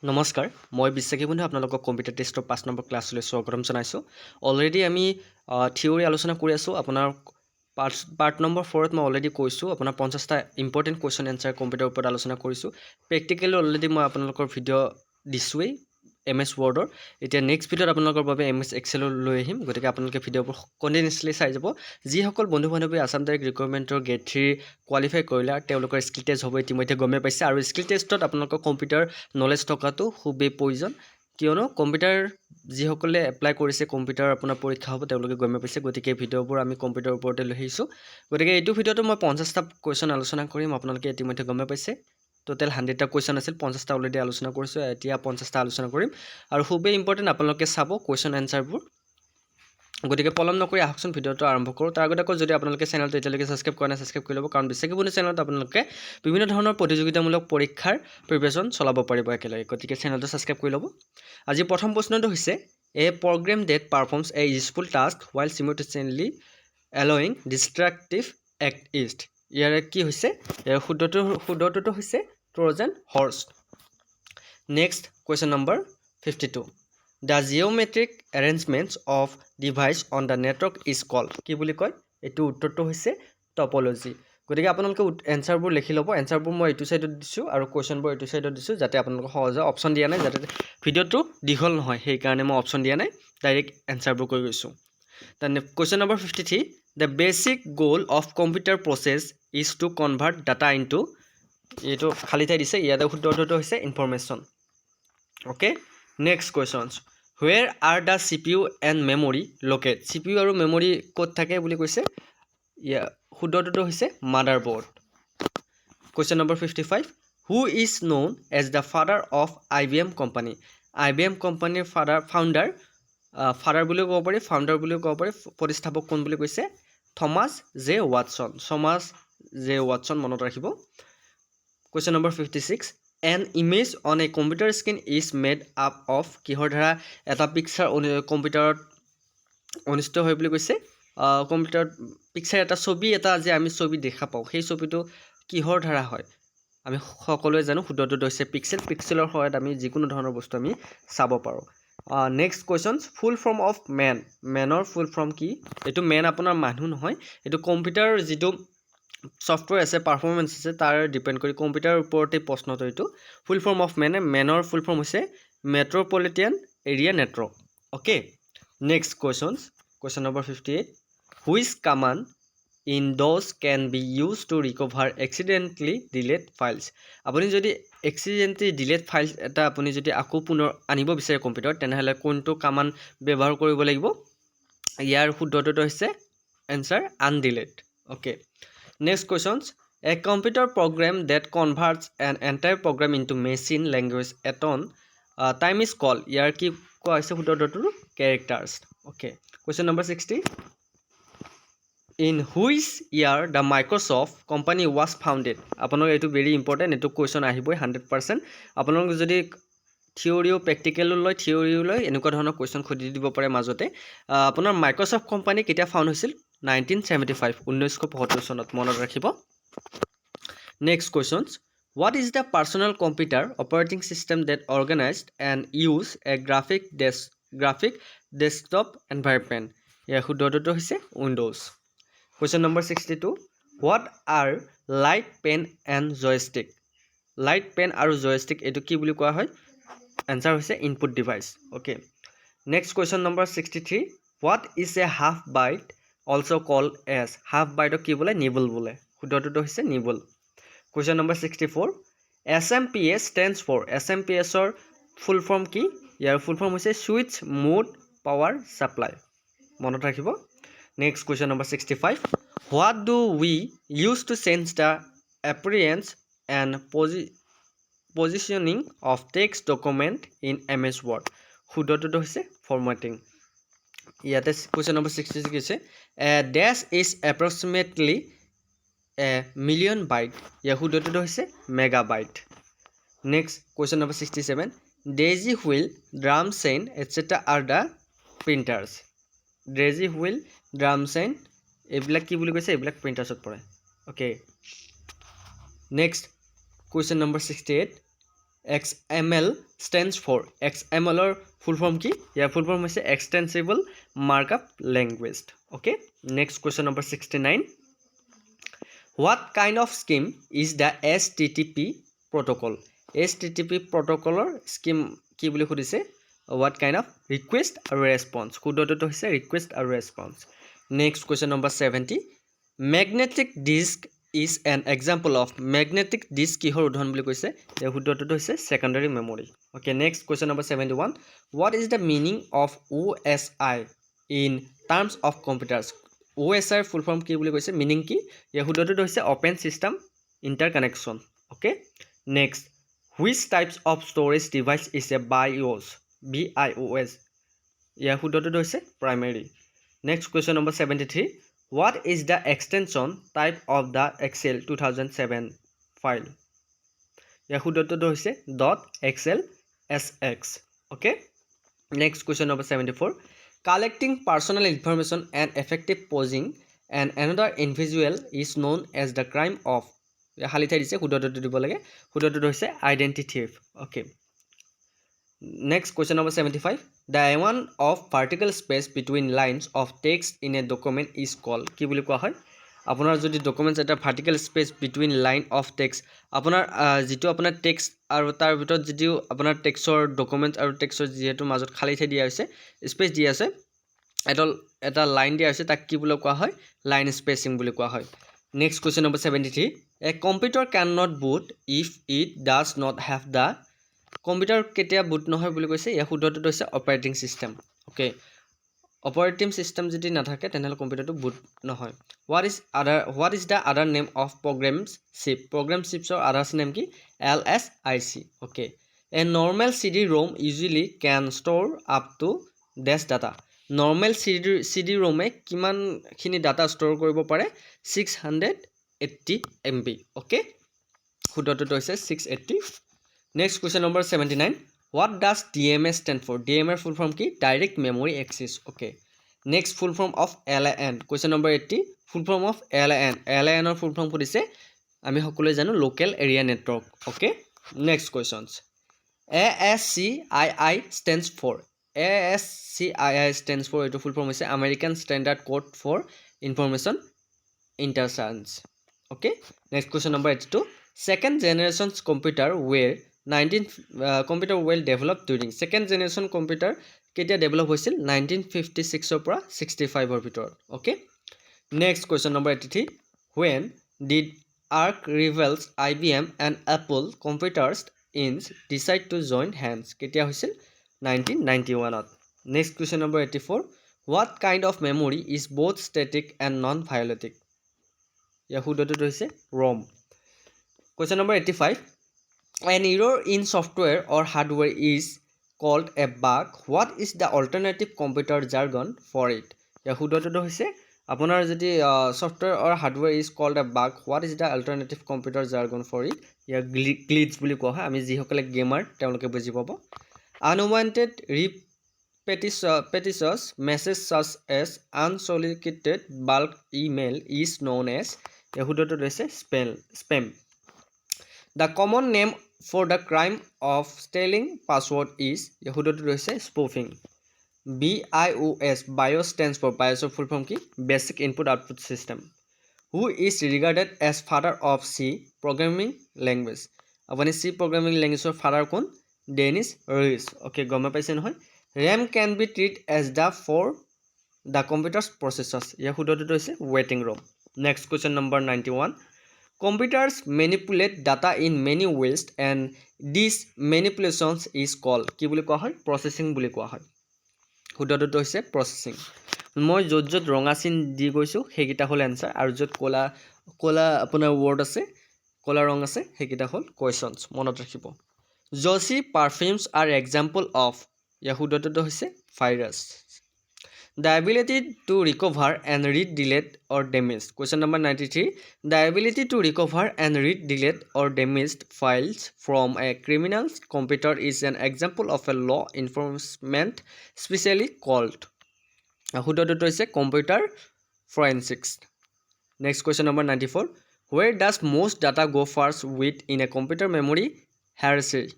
নমস্কাৰ মই বিশ্বাসী বন্ধু আপোনালোকক কম্পিউটাৰ টেষ্টৰ 5 নম্বৰ ক্লাছলৈ স্বাগতম জনাইছোঁ অলৰেডি আমি থিওৰি আলোচনা কৰি আছোঁ আপোনাৰ পাৰ্ট নম্বৰ 4ত মই অলৰেডি কৈছোঁ আপোনাৰ 50টা ইম্পৰ্টেণ্ট কুৱেশ্যন এনসাৰ কম্পিউটাৰৰ ওপৰত আলোচনা কৰিছোঁ প্ৰেক্টিকেলি অলৰেডি মই আপোনালোকৰ ভিডিঅ' দিছোঁৱেই MS ৱৰ্ডৰ এতিয়া নেক্সট ভিডিঅ'ত আপোনালোকৰ বাবে MS এক্সেলৰ লৈ আহিম গতিকে আপোনালোকে ভিডিঅ'বোৰ কণ্টিনিউছলি চাই যাব যিসকল বন্ধু বান্ধৱী আসাম ডাইৰেক্ট ৰিক্ৰুটমেণ্টৰ গ্ৰেড 3 কোৱালিফাই কৰিলে তেওঁলোকৰ স্কিল টেষ্ট হ'ব ইতিমধ্যে গমে পাইছে আৰু স্কিল টেষ্টত আপোনালোকৰ কম্পিউটাৰ নলেজ থকাটো খুবেই প্ৰয়োজন কিয়নো কম্পিউটাৰ যিসকলে এপ্লাই কৰিছে কম্পিউটাৰ আপোনাৰ পৰীক্ষা হ'ব তেওঁলোকে গমে পাইছে গতিকে ভিডিঅ'বোৰ আমি কম্পিউটাৰৰ ওপৰতে লৈ আহিছোঁ গতিকে এইটো ভিডিঅ'টো মই 50টা কুৱেশ্যন আলোচনা কৰিম আপোনালোকে ইতিমধ্যে গমে পাইছে টোটেল 100টা কুৱেশ্যন আছিল 50টা অলৰেডি আলোচনা কৰিছোঁ এতিয়া 50টা আলোচনা কৰিম আৰু খুবেই ইম্পৰ্টেণ্ট আপোনালোকে চাব কুৱেশ্যন এনসাৰবোৰ গতিকে পলম নকৰি আহকচোন ভিডিঅ'টো আৰম্ভ কৰোঁ তাৰ আগতে যদি আপোনালোকে চেনেলটো এতিয়ালৈকে ছাবস্ক্ৰাইব কৰা নাই ছাবস্ক্ৰাইব কৰি ল'ব কাৰণ বিশ্বাসী বন্ধু চেনেলত আপোনালোকে বিভিন্ন ধৰণৰ প্ৰতিযোগিতামূলক পৰীক্ষাৰ প্ৰিপাৰেশ্যন চলাব পাৰিব একেলগে গতিকে চেনেলটো ছাবস্ক্ৰাইব কৰি ল'ব আজি প্ৰথম প্ৰশ্নটো হৈছে a program that performs a useful task while simultaneously allowing destructive act ইয়াৰে কি হৈছে ইয়াৰ শুদ্ধটোতো হৈছে Trojan horse next question number 52 The geometric arrangements of device on the network is called কি বুলি কয় এটো উত্তৰটো হৈছে টপোলজি গতিকে আপোনালোকে এনসাৰবোৰ লিখি ল'ব এনসাৰবোৰ মই এইটো সাইডত দিছোঁ আৰু কুৱেশ্যনবোৰ এইটো সাইডত দিছোঁ যাতে আপোনালোকক সহজে অপচন দিয়া নাই যাতে ভিডিঅ'টো দীঘল নহয় সেই কাৰণে মই অপচন দিয়া নাই ডাইৰেক্ট এনসাৰবোৰ কৈ গৈছোঁ then question number 53 the basic goal of computer process is to convert data into এইটো খালি ঠাই দিছে ইয়াতে শুদ্ধটো হৈছে information okay next questions where are the CPU and memory located CPU আৰু memory ক'ত থাকে বুলি কৈছে শুদ্ধটো হৈছে motherboard question number 55 who is known as the father of IBM company IBM company founder বুলিও ক'ব পাৰি ফাউণ্ডাৰ বুলিও ক'ব পাৰি প্ৰতিষ্ঠাপক কোন বুলি কৈছে থমাছ জে ৱাটছন মনত ৰাখিব question number 56 an image on a computer screen is made up of কিহৰ দ্বাৰা এটা পিকচাৰ কম্পিউটাৰত অনুষ্ঠিত হয় বুলি কৈছে কম্পিউটাৰত পিকচাৰ এটা ছবি এটা যে আমি ছবি দেখা পাওঁ সেই ছবিটো কিহৰ দ্বাৰা হয় আমি সকলোৱে জানো শুদ্ধটো হৈছে পিক্সেলৰ সহায়ত আমি যিকোনো ধৰণৰ বস্তু আমি চাব পাৰোঁ next questions full form of মেনৰ ফুল ফৰ্ম কি এইটো মেন আপোনাৰ মানুহ নহয় এইটো কম্পিউটাৰ যিটো সফটৱেৰ আছে পাৰফৰ্মেন্স আছে তাৰ ডিপেন্ড কৰি কম্পিউটাৰৰ ওপৰতে প্ৰশ্নটো এইটো ফুল ফৰ্ম অফ মেনৰ ফুল ফৰ্ম হৈছে metropolitan area network okay next question number 58 which command in those can be used to recover accidentally delete files আপুনি যদি accidentally delete files এটা আপুনি যদি আকৌ পুনৰ আনিব বিচাৰে কম্পিউটাৰত তেনেহলে কোনটো কমান্ড ব্যৱহাৰ কৰিব লাগিব ইয়াৰ শুদ্ধটো হৈছে answer undelete okay next questions a computer program that converts an entire program into machine language at on time is called ইয়াৰ কি কোৱা হৈছে শুদ্ধটো characters okay question number 60 in which year the Microsoft company was founded আপোনালোক এইটো very important এইটো question আহিবই 100% আপোনালোক যদি থিওৰিও practical লৈ এনেকুৱা ধৰণৰ question খুদি দিব পাৰে মাজতে আপোনাৰ Microsoft company কেতিয়া ফাউণ্ড হৈছিল 1975 চনত মনত ৰাখিব next questions what is the personal computer operating system that organized and use a graphic desktop environment ইয়াৰ শুদ্ধটো হৈছে Windows question number 62 what are light pen and joystick light pen আৰু joystick এটো কি বুলি কোৱা হয় answer হৈছে input device okay next question number 63 what is a half byte also called as half byte কি বলে nibble বলে শুদ্ধটো হৈছে nibble question number 64 SMPS stands for SMPS or full form কি ইয়াৰ full form হৈছে switch mode power supply মনত ৰাখিব next question number 65 what do we use to change the appearance and positioning of text document in MS Word শুদ্ধটো হৈছে formatting ইয়াতে question number 66 আছে a dash is approximately a million byte ইয়াৰ শুদ্ধটো হৈছে megabyte next question number 67 daisy wheel drum chain etc are the printers daisy wheel drum chain এইবিলাক কি বুলি কৈছে এইবিলাক প্ৰিন্টাৰ্ছত পৰে okay next question number 68 XML stands for XML or full form ki ya full form hoise extensible markup language. Okay, next question number 69. What kind of scheme is the HTTP protocol? HTTP protocol scheme ki boli khudise what kind of request or response khudoto hoise request or response. Next question number 70. Magnetic disk is an example of magnetic disk kihor udharon boli koise ya khudoto hoise secondary memory. Okay, next question number 71. What is the meaning of OSI in terms of computers? OSI full form ki boli koise meaning ki ya khudoto hoise open system interconnection. Okay, next, which types of storage device is a BIOS ya khudoto hoise primary. Next question number 73. What is the extension type of the Excel 2007 file? Ya khudoto hoise .xlsx. Okay, next question number 74. Collecting personal information and effective posing and another individual is known as the crime of halithai dise khudoto dibo lage khudoto hoise identity theft. Okay, next question number 75. The amount of vertical space between lines of text in a document is called ki boli koa hoy apunar jodi documents eta vertical space between line of text apunar jitu apunar text aru tar bitor jitu apunar textor documents aru textor jehetu majot khali thai dia hoise space dia ase eta line dia hoise tak ki boli koa hoy line spacing boli koa hoy. Next question number 73. A computer cannot boot if it does not have the computer কেতিয়া বুট নহয় বুলি কৈছে ইয়া শুদ্ধটো হৈছে operating system. Okay, operating system যদি নাথাকে তেনেহলে কম্পিউটাৰটো বুট নহয়. what is the other name of program chipsৰ others name কি LSIC. okay, a normal CD-ROM usually can store up to dash data. normal CD-ROM এ কিমান খিনি ডাটা ষ্ট'ৰ কৰিব পাৰে 680 MB. okay, শুদ্ধটো হৈছে 680. Next question number 79. What does DMA stand for? DMA full form ki direct memory access. Okay, next full form of LAN. Question number 80. Full form of LAN. LAN or full form kodise ami hokole jano local area network. Okay, next questions. ASCII stands for ASCII stands for eto full form hoise American Standard Code for Information Interchange. Okay, next question number 82. Second generation's computer were computer well developed during second generation computer ketia develop hoisil 1956 or 65 or bitor. Okay, next question number 83. When did Arc Rivals, IBM and Apple computers inc decide to join hands? Ketia hoisil 1991 ot. Next question number 84. What kind of memory is both static and non-violating? Ya hudoto hoise ROM. Question number 85. An error in software or hardware is called a bug. What is the alternative computer jargon for it? Ya hudoto hoise apunar jodi software or hardware is called a bug, what is the alternative computer jargon for it? Ya glitch boli koa hoy ami ji hokale gamer teloke buji pabo. Unwanted repetitious message such as unsolicited bulk email is known as ya hudoto hoise spam. The common name for the crime of stealing password is yahudoto hoise spoofing. BIOS, BIOS stands for BIOS full form ki basic input output system. Who is regarded as father of C programming language? Apani C programming language or father kon Dennis Ries. Okay, goma paise nohoy. RAM can be treated as the for the computer's processors. Yahudoto hoise waiting room. Next question number 91. Computers manipulate data in many ways and these manipulations is called ki boli koa hoy processing boli koa hoy. Hudoto hoise processing. Moi jot ronga sin di goisu hegita hol answer aru jot kola apunar word ase kola rong ase hegita hol questions monot rakhibo. Joshi perfumes are example of yahudoto hoise virus. The ability to recover and read delete or damaged. Question number 93. The ability to recover and read delete or damaged files from a criminal's computer is an example of a law enforcement specially called hudoto is a computer forensics. Next question number 94. Where does most data go first with in a computer memory? Heresy.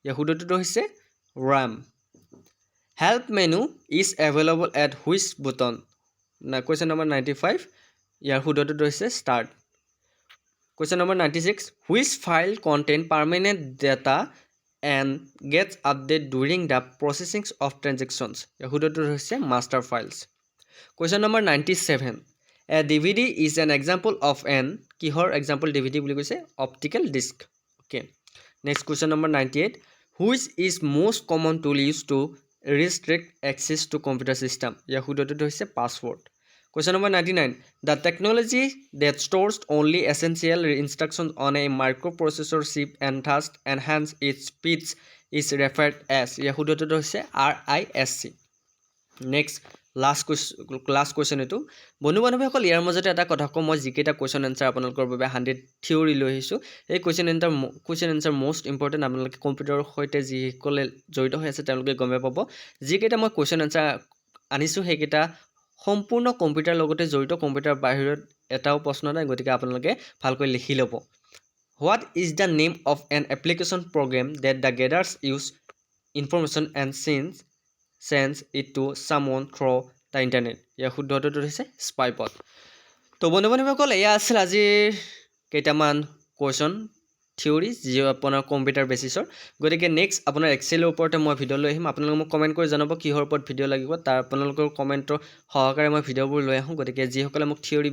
ইয়াৰ শুদ্ধটোতো হৈছে RAM. Help menu is available at which button? Now question number 95. ইয়াৰ শুদ্ধটোতো হৈছে start. Question number 96. Which file contain permanent data and gets updated during the processing of transactions? ইয়াৰ শুদ্ধটোতো হৈছে master files. Question number 97. A DVD is an example of an কিহৰ example DVD বুলি কৈছে optical disc. Okay. Next question number 98. Which is most common tool used to restrict access to computer system? ইয়াৰ শুদ্ধটোতো হৈছে password. Question number 99. The technology that stores only essential instructions on a microprocessor chip and thus enhance its speeds is referred as. ইয়াৰ শুদ্ধটোতো হৈছে RISC. Next last question এটো বন্ধু বান্ধৱীসকল ইয়াৰ মাজতে এটা কথা কওঁ মই যিকেইটা কোৱেশ্চন আনসাৰ আপোনালোকৰ বাবে 100 থিওৰি লৈ আহিছো এই কোৱেশ্চন আনসাৰ মোষ্ট ইম্পৰ্টেন্ট আপোনালোকে কম্পিউটাৰৰ সৈতে যিসকলে জড়িত হৈ আছে তেওঁলোকে গম পাব যিকেইটা মই কোৱেশ্চন আনসাৰ আনিছো সেইকেইটা সম্পূৰ্ণ কম্পিউটাৰ লগতে জড়িত কম্পিউটাৰ বাহিৰত এটাও প্ৰশ্ন নাই গতিকে আপোনালোকে ভালকৈ লিখি ল'ব What is the name of an application program that the gathers use information and sends it to someone through the internet? ইয়াৰ শুদ্ধটোতো হৈছে spypot. তো বন্ধু-বান্ধৱীসকল এয়া আছিল আজিৰ কেইটামান কোৱেশ্চন থিওৰি যি আপোনাৰ কম্পিউটাৰ বেচিছৰ গতিকে নেক্সট আপোনাৰ এক্সেলৰ ওপৰতে মই ভিডিও লৈ আহিম আপোনালোকে মোক কমেন্ট কৰি জনাব কিহৰ ওপৰত ভিডিও লাগিব তাৰ আপোনালোকৰ কমেন্টৰ সহকাৰে মই ভিডিওবোৰ লৈ আহোঁ গতিকে যিসকলে মোক থিওৰি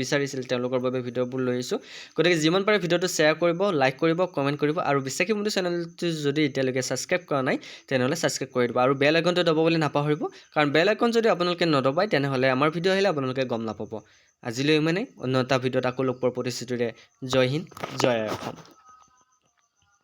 বিচাৰিছিল তেওঁলোকৰ বাবে ভিডিওবোৰ লৈ আহিছোঁ গতিকে যিমান পাৰে ভিডিওটো শ্বেয়াৰ কৰিব লাইক কৰিব কমেন্ট কৰিব আৰু বিশ্বাসী বন্ধু চেনেলটো যদি এতিয়ালৈকে সাবস্ক্ৰাইব কৰা নাই তেনেহলে সাবস্ক্ৰাইব কৰি দিব আৰু বেল আইকনটো দবাবলৈ নাপাহৰিব কাৰণ বেল আইকন যদি আপোনালোকে নদবায় তেনেহলে আমাৰ ভিডিও আহিলে আপোনালোকে গম নাপাব আজিলৈ মানে অন্য এটা ভিডিওত আকৌ লগ পোৱাৰ প্ৰতিশ্ৰুতিৰে জয় হিন্দ জয় অসম